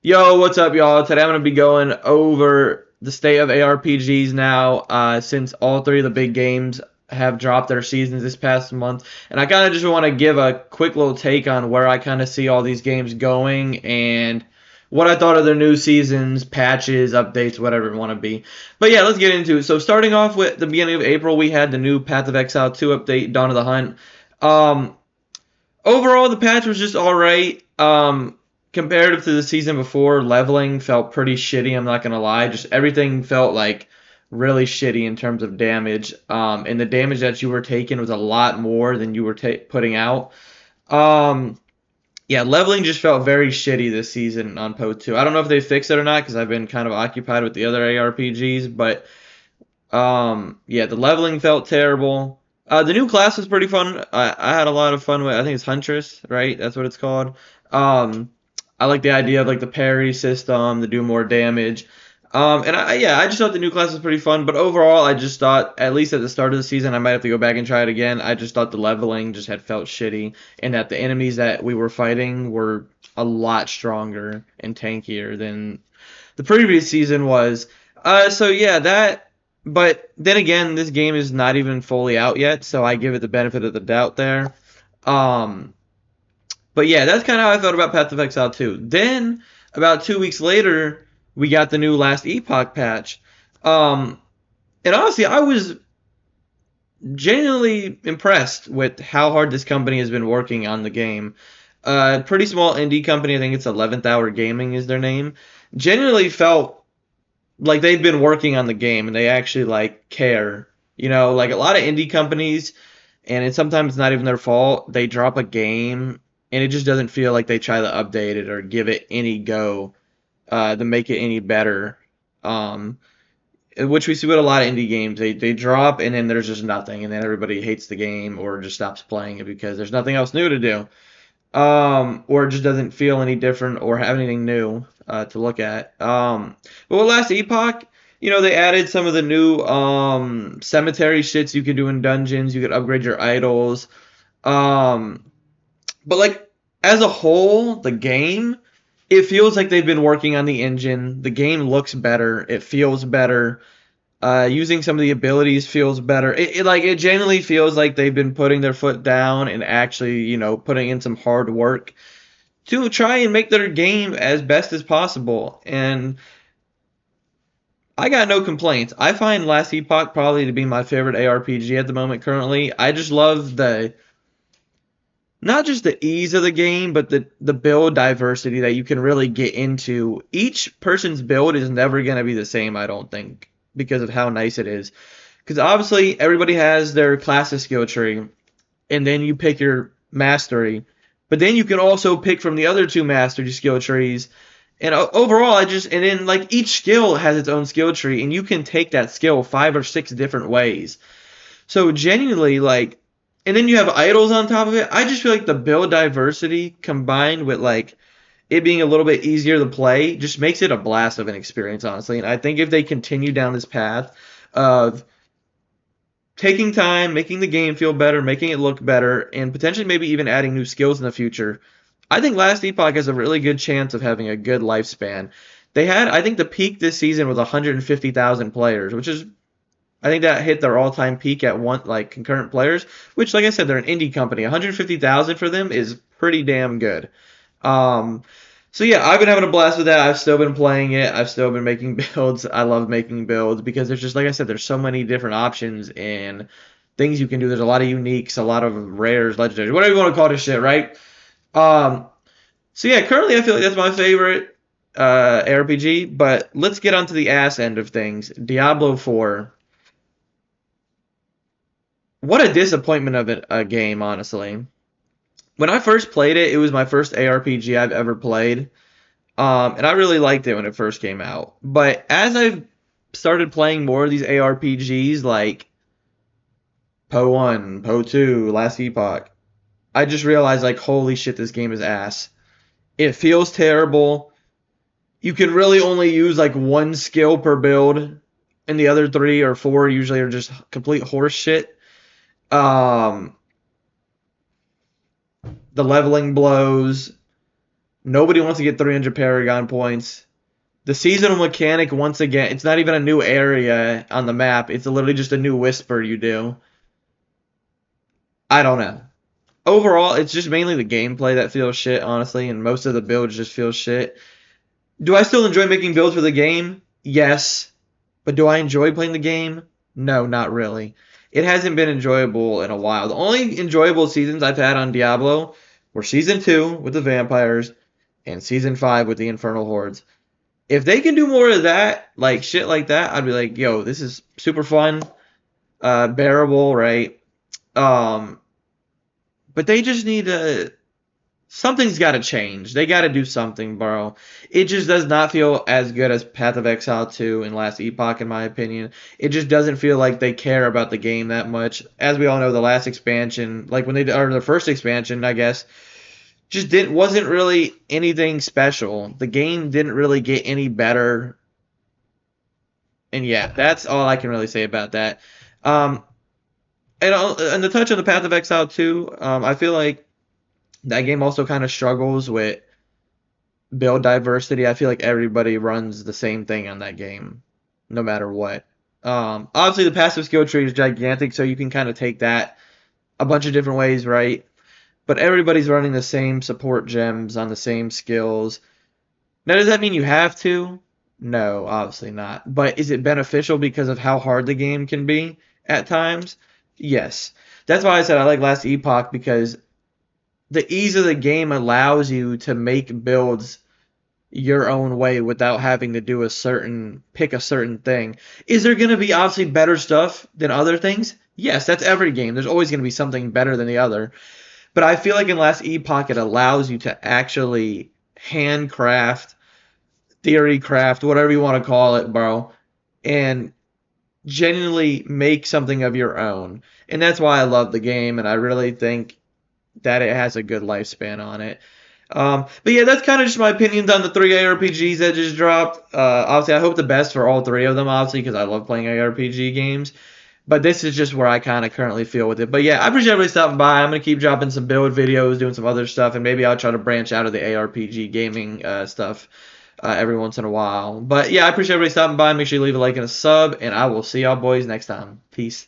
Yo, what's up, y'all? Today I'm going to be going over the state of ARPGs now, since all three of the big games have dropped their seasons this past month. And I kind of just want to give a quick little take on where I kind of see all these games going and what I thought of their new seasons, patches, updates, whatever it want to be. But yeah, let's get into it. So starting off with the beginning of April, we had the new Path of Exile 2 update, Dawn of the Hunt. Overall, the patch was just alright. Comparative to the season before, leveling felt pretty shitty, I'm not going to lie. Just everything felt like really shitty in terms of damage. And the damage that you were taking was a lot more than you were putting out. Yeah, leveling just felt very shitty this season on PO2. I don't know if they fixed it or not because I've been kind of occupied with the other ARPGs, but yeah, the leveling felt terrible. The new class was pretty fun. I had a lot of fun with. I think it's Huntress, right? That's what it's called. I like the idea of like the parry system to do more damage. Yeah, I just thought the new class was pretty fun. But overall, I just thought, at least at the start of the season, I might have to go back and try it again. I just thought the leveling just had felt shitty, and that the enemies that we were fighting were a lot stronger and tankier than the previous season was. So yeah, that. But then again, this game is not even fully out yet, so I give it the benefit of the doubt there. But yeah, that's kind of how I felt about Path of Exile 2. Then, about 2 weeks later, we got the new Last Epoch patch. And honestly, I was genuinely impressed with how hard this company has been working on the game. Pretty small indie company, I think it's 11th Hour Gaming is their name. Genuinely felt like they've been working on the game and they actually like care. You know, like a lot of indie companies, and it's sometimes not even their fault, they drop a game and it just doesn't feel like they try to update it or give it any go to make it any better. Which we see with a lot of indie games. They drop and then there's just nothing, and then everybody hates the game or just stops playing it because there's nothing else new to do. Or it just doesn't feel any different or have anything new to look at. But with Last Epoch, you know, they added some of the new cemetery shits you could do in dungeons. You could upgrade your idols. But like as a whole, the game, it feels like they've been working on the engine. The game looks better. It feels better. Using some of the abilities feels better. It genuinely feels like they've been putting their foot down and actually, you know, putting in some hard work to try and make their game as best as possible. And I got no complaints. I find Last Epoch probably to be my favorite ARPG at the moment currently. I just love the not just the ease of the game, but the build diversity that you can really get into. Each person's build is never going to be the same, I don't think, because of how nice it is. Because obviously everybody has their classic skill tree, and then you pick your mastery. But then you can also pick from the other two mastery skill trees. And overall, and then like each skill has its own skill tree, and you can take that skill 5 or 6 different ways. So genuinely, like, and then you have idols on top of it. I just feel like the build diversity combined with like it being a little bit easier to play just makes it a blast of an experience, honestly. And I think if they continue down this path of taking time, making the game feel better, making it look better, and potentially maybe even adding new skills in the future, I think Last Epoch has a really good chance of having a good lifespan. They had, I think the peak this season was 150,000 players, which is, I think that hit their all-time peak at one, like, concurrent players, which, like I said, they're an indie company. 150,000 for them is pretty damn good. So yeah, I've been having a blast with that. I've still been playing it. I've still been making builds. I love making builds because there's just, like I said, there's so many different options and things you can do. There's a lot of uniques, a lot of rares, legendaries, whatever you want to call this shit, right? So yeah, currently I feel like that's my favorite RPG, but let's get onto the ass end of things. Diablo 4. What a disappointment of a game, honestly. When I first played it, it was my first ARPG I've ever played. And I really liked it when it first came out. But as I've started playing more of these ARPGs like PO 1, PO 2, Last Epoch, I just realized, like, holy shit, this game is ass. It feels terrible. You can really only use like one skill per build, and the other 3 or 4 usually are just complete horse shit. The leveling blows. Nobody wants to get 300 Paragon points. The seasonal mechanic, once again, it's not even a new area on the map. It's literally just a new whisper you do. I don't know. Overall, it's just mainly the gameplay that feels shit, honestly, and most of the builds just feel shit. Do I still enjoy making builds for the game? Yes. But do I enjoy playing the game? No, not really. It hasn't been enjoyable in a while. The only enjoyable seasons I've had on Diablo were Season 2 with the vampires and Season 5 with the Infernal Hordes. If they can do more of that, like shit like that, I'd be like, yo, this is super fun, bearable, right? But they just need to. Something's got to change. They got to do something, bro. It just does not feel as good as Path of Exile 2 and Last Epoch, in my opinion. It just doesn't feel like they care about the game that much. As we all know, the last expansion, like when they or the first expansion, I guess, just wasn't really anything special. The game didn't really get any better. And yeah, that's all I can really say about that. And the touch on the Path of Exile 2, I feel like that game also kind of struggles with build diversity. I feel like everybody runs the same thing on that game, no matter what. Obviously, the passive skill tree is gigantic, so you can kind of take that a bunch of different ways, right? But everybody's running the same support gems on the same skills. Now, does that mean you have to? No, obviously not. But is it beneficial because of how hard the game can be at times? Yes. That's why I said I like Last Epoch, because the ease of the game allows you to make builds your own way without having to pick a certain thing. Is there going to be obviously better stuff than other things? Yes, that's every game. There's always going to be something better than the other. But I feel like in Last Epoch it allows you to actually handcraft, theory craft, whatever you want to call it, bro, and genuinely make something of your own. And that's why I love the game, and I really think that it has a good lifespan on it. But yeah, that's kind of just my opinions on the 3 ARPGs that just dropped. Obviously, I hope the best for all 3 of them, obviously, because I love playing ARPG games. But this is just where I kind of currently feel with it. But yeah, I appreciate everybody stopping by. I'm going to keep dropping some build videos, doing some other stuff, and maybe I'll try to branch out of the ARPG gaming stuff every once in a while. But yeah, I appreciate everybody stopping by. Make sure you leave a like and a sub, and I will see y'all boys next time. Peace.